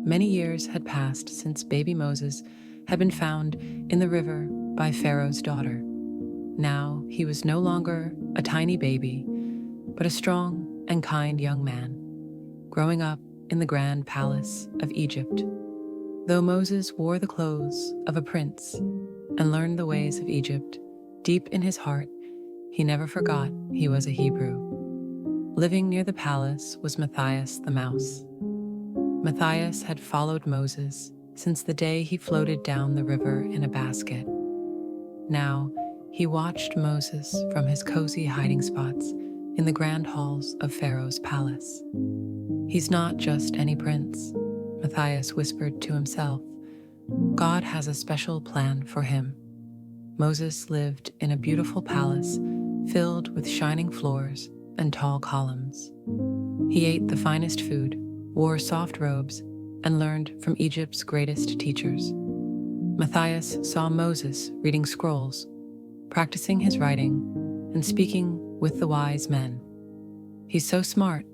Many years had passed since baby Moses had been found in the river by Pharaoh's daughter. Now he was no longer a tiny baby, but a strong and kind young man, growing up in the grand palace of Egypt. Though Moses wore the clothes of a prince and learned the ways of Egypt, deep in his heart, he never forgot he was a Hebrew. Living near the palace was Matthias the mouse. Matthias had followed Moses since the day he floated down the river in a basket. Now, he watched Moses from his cozy hiding spots in the grand halls of Pharaoh's palace. "He's not just any prince," Matthias whispered to himself. "God has a special plan for him." Moses lived in a beautiful palace filled with shining floors and tall columns. He ate the finest food, wore soft robes, and learned from Egypt's greatest teachers. Matthias saw Moses reading scrolls, practicing his writing, and speaking with the wise men. "He's so smart,"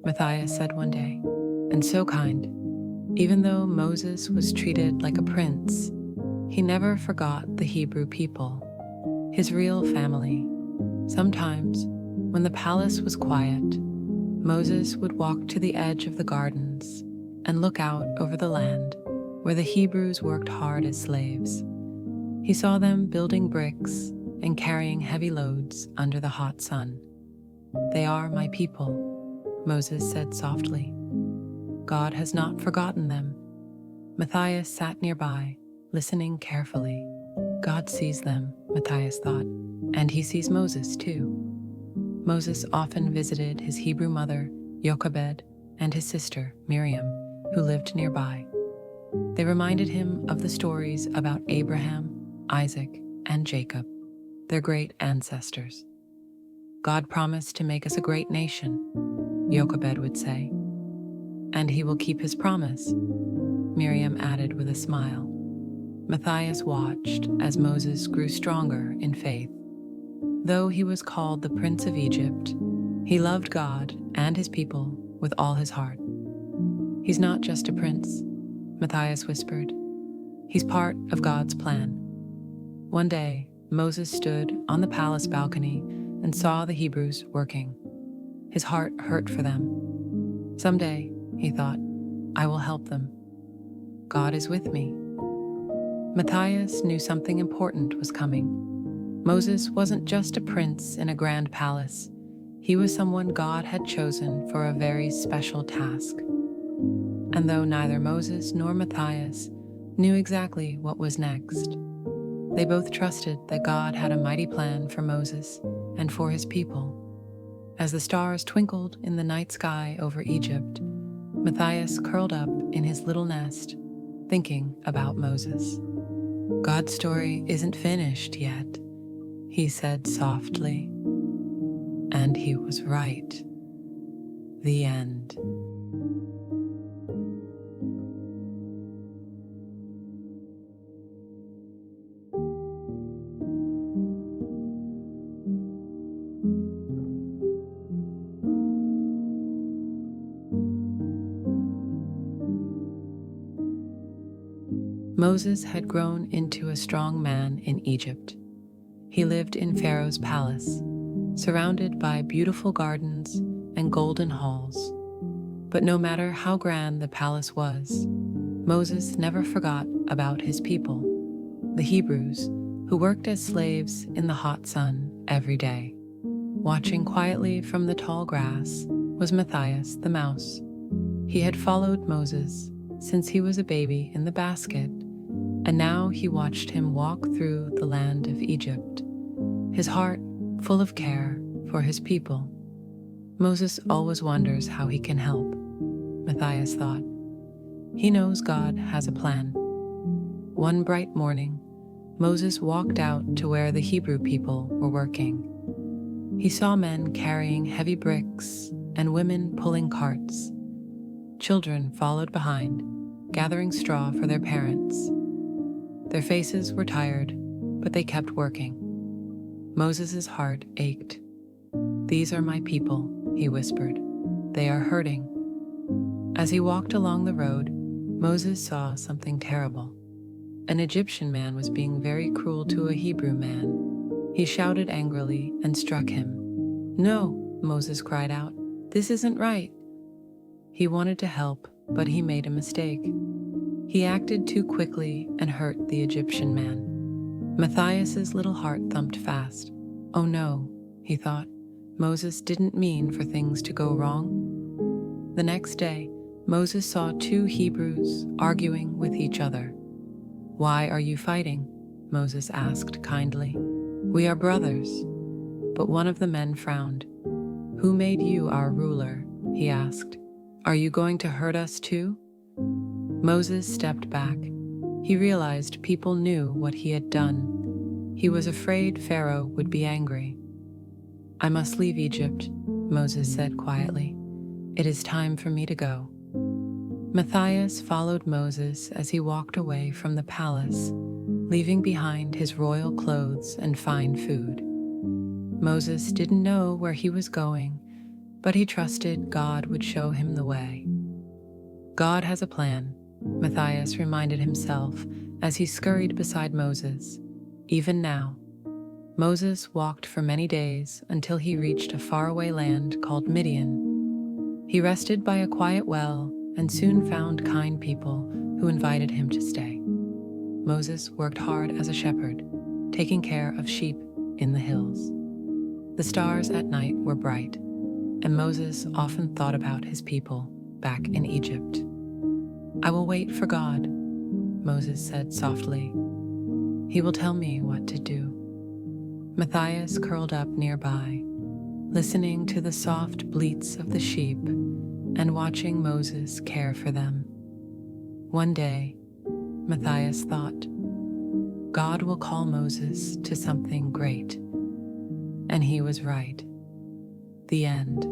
Matthias said one day, "and so kind." Even though Moses was treated like a prince, he never forgot the Hebrew people, his real family. Sometimes, when the palace was quiet, Moses would walk to the edge of the gardens and look out over the land where the Hebrews worked hard as slaves. He saw them building bricks and carrying heavy loads under the hot sun. "They are my people," Moses said softly. "God has not forgotten them." Matthias sat nearby, listening carefully. God sees them, Matthias thought, and he sees Moses too. Moses often visited his Hebrew mother, Jochebed, and his sister, Miriam, who lived nearby. They reminded him of the stories about Abraham, Isaac, and Jacob, their great ancestors. "God promised to make us a great nation," Jochebed would say. "And he will keep his promise," Miriam added with a smile. Matthias watched as Moses grew stronger in faith. Though he was called the Prince of Egypt, he loved God and his people with all his heart. "He's not just a prince," Matthias whispered. "He's part of God's plan." One day, Moses stood on the palace balcony and saw the Hebrews working. His heart hurt for them. "Someday," he thought, "I will help them. God is with me." Matthias knew something important was coming. Moses wasn't just a prince in a grand palace. He was someone God had chosen for a very special task. And though neither Moses nor Matthias knew exactly what was next, they both trusted that God had a mighty plan for Moses and for his people. As the stars twinkled in the night sky over Egypt, Matthias curled up in his little nest, thinking about Moses. "God's story isn't finished yet," he said softly. And he was right. The end. Moses had grown into a strong man in Egypt. He lived in Pharaoh's palace, surrounded by beautiful gardens and golden halls. But no matter how grand the palace was, Moses never forgot about his people, the Hebrews, who worked as slaves in the hot sun every day. Watching quietly from the tall grass was Matthias the mouse. He had followed Moses since he was a baby in the basket, and now he watched him walk through the land of Egypt, his heart full of care for his people. Moses always wonders how he can help, Matthias thought. He knows God has a plan. One bright morning, Moses walked out to where the Hebrew people were working. He saw men carrying heavy bricks and women pulling carts. Children followed behind, gathering straw for their parents. Their faces were tired, but they kept working. Moses' heart ached. "These are my people," he whispered. "They are hurting." As he walked along the road, Moses saw something terrible. An Egyptian man was being very cruel to a Hebrew man. He shouted angrily and struck him. "No," Moses cried out. "This isn't right." He wanted to help, but he made a mistake. He acted too quickly and hurt the Egyptian man. Matthias's little heart thumped fast. "Oh no," he thought. "Moses didn't mean for things to go wrong." The next day, Moses saw two Hebrews arguing with each other. "Why are you fighting?" Moses asked kindly. "We are brothers." But one of the men frowned. "Who made you our ruler?" he asked. "Are you going to hurt us too?" Moses stepped back. He realized people knew what he had done. He was afraid Pharaoh would be angry. "I must leave Egypt," Moses said quietly. "It is time for me to go." Matthias followed Moses as he walked away from the palace, leaving behind his royal clothes and fine food. Moses didn't know where he was going, but he trusted God would show him the way. God has a plan, Matthias reminded himself as he scurried beside Moses. Even now, Moses walked for many days until he reached a faraway land called Midian. He rested by a quiet well and soon found kind people who invited him to stay. Moses worked hard as a shepherd, taking care of sheep in the hills. The stars at night were bright, and Moses often thought about his people back in Egypt. "I will wait for God," Moses said softly. "He will tell me what to do." Matthias curled up nearby, listening to the soft bleats of the sheep and watching Moses care for them. One day, Matthias thought, God will call Moses to something great. And he was right. The end.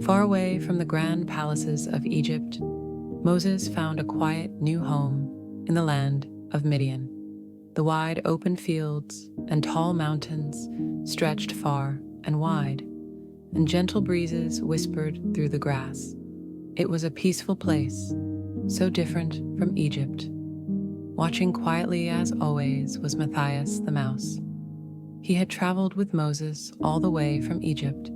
Far away from the grand palaces of Egypt, Moses found a quiet new home in the land of Midian. The wide open fields and tall mountains stretched far and wide, and gentle breezes whispered through the grass. It was a peaceful place, so different from Egypt. Watching quietly as always was Matthias the mouse. He had traveled with Moses all the way from Egypt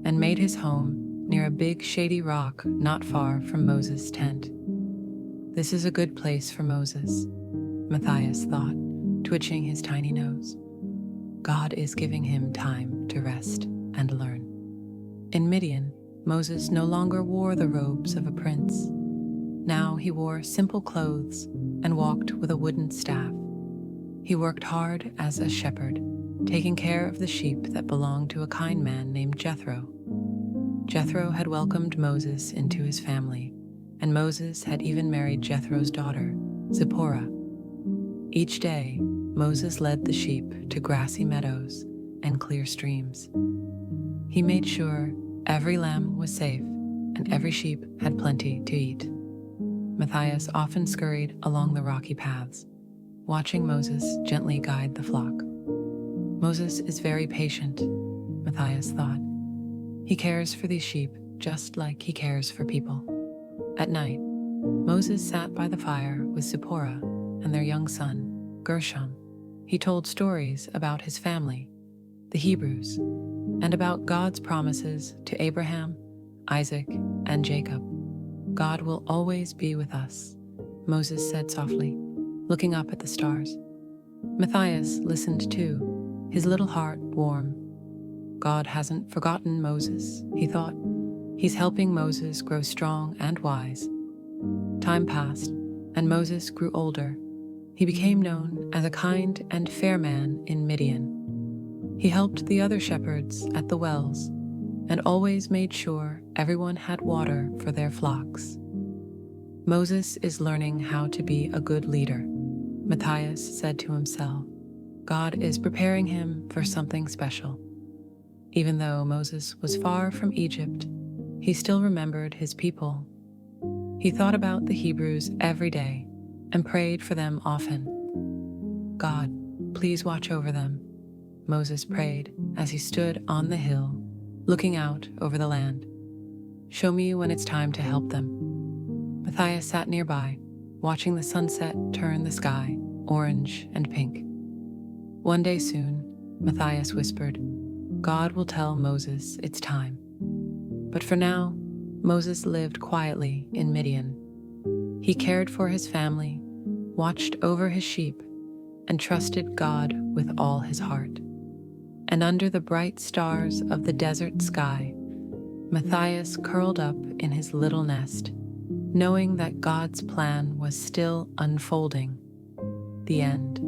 and made his home near a big shady rock not far from Moses' tent. This is a good place for Moses, Matthias thought, twitching his tiny nose. God is giving him time to rest and learn. In Midian, Moses no longer wore the robes of a prince. Now he wore simple clothes and walked with a wooden staff. He worked hard as a shepherd, taking care of the sheep that belonged to a kind man named Jethro. Jethro had welcomed Moses into his family, and Moses had even married Jethro's daughter, Zipporah. Each day, Moses led the sheep to grassy meadows and clear streams. He made sure every lamb was safe and every sheep had plenty to eat. Matthias often scurried along the rocky paths, watching Moses gently guide the flock. Moses is very patient, Matthias thought. He cares for these sheep just like he cares for people. At night, Moses sat by the fire with Zipporah and their young son, Gershom. He told stories about his family, the Hebrews, and about God's promises to Abraham, Isaac, and Jacob. God will always be with us, Moses said softly, looking up at the stars. Matthias listened too, his little heart warm. God hasn't forgotten Moses, he thought. He's helping Moses grow strong and wise. Time passed, and Moses grew older. He became known as a kind and fair man in Midian. He helped the other shepherds at the wells and always made sure everyone had water for their flocks. Moses is learning how to be a good leader, Matthias said to himself. God is preparing him for something special. Even though Moses was far from Egypt, he still remembered his people. He thought about the Hebrews every day and prayed for them often. God, please watch over them, Moses prayed as he stood on the hill, looking out over the land. Show me when it's time to help them. Matthias sat nearby, watching the sunset turn the sky orange and pink. One day soon, Matthias whispered, God will tell Moses it's time. But for now, Moses lived quietly in Midian. He cared for his family, watched over his sheep, and trusted God with all his heart. And under the bright stars of the desert sky, Matthias curled up in his little nest, knowing that God's plan was still unfolding. The end.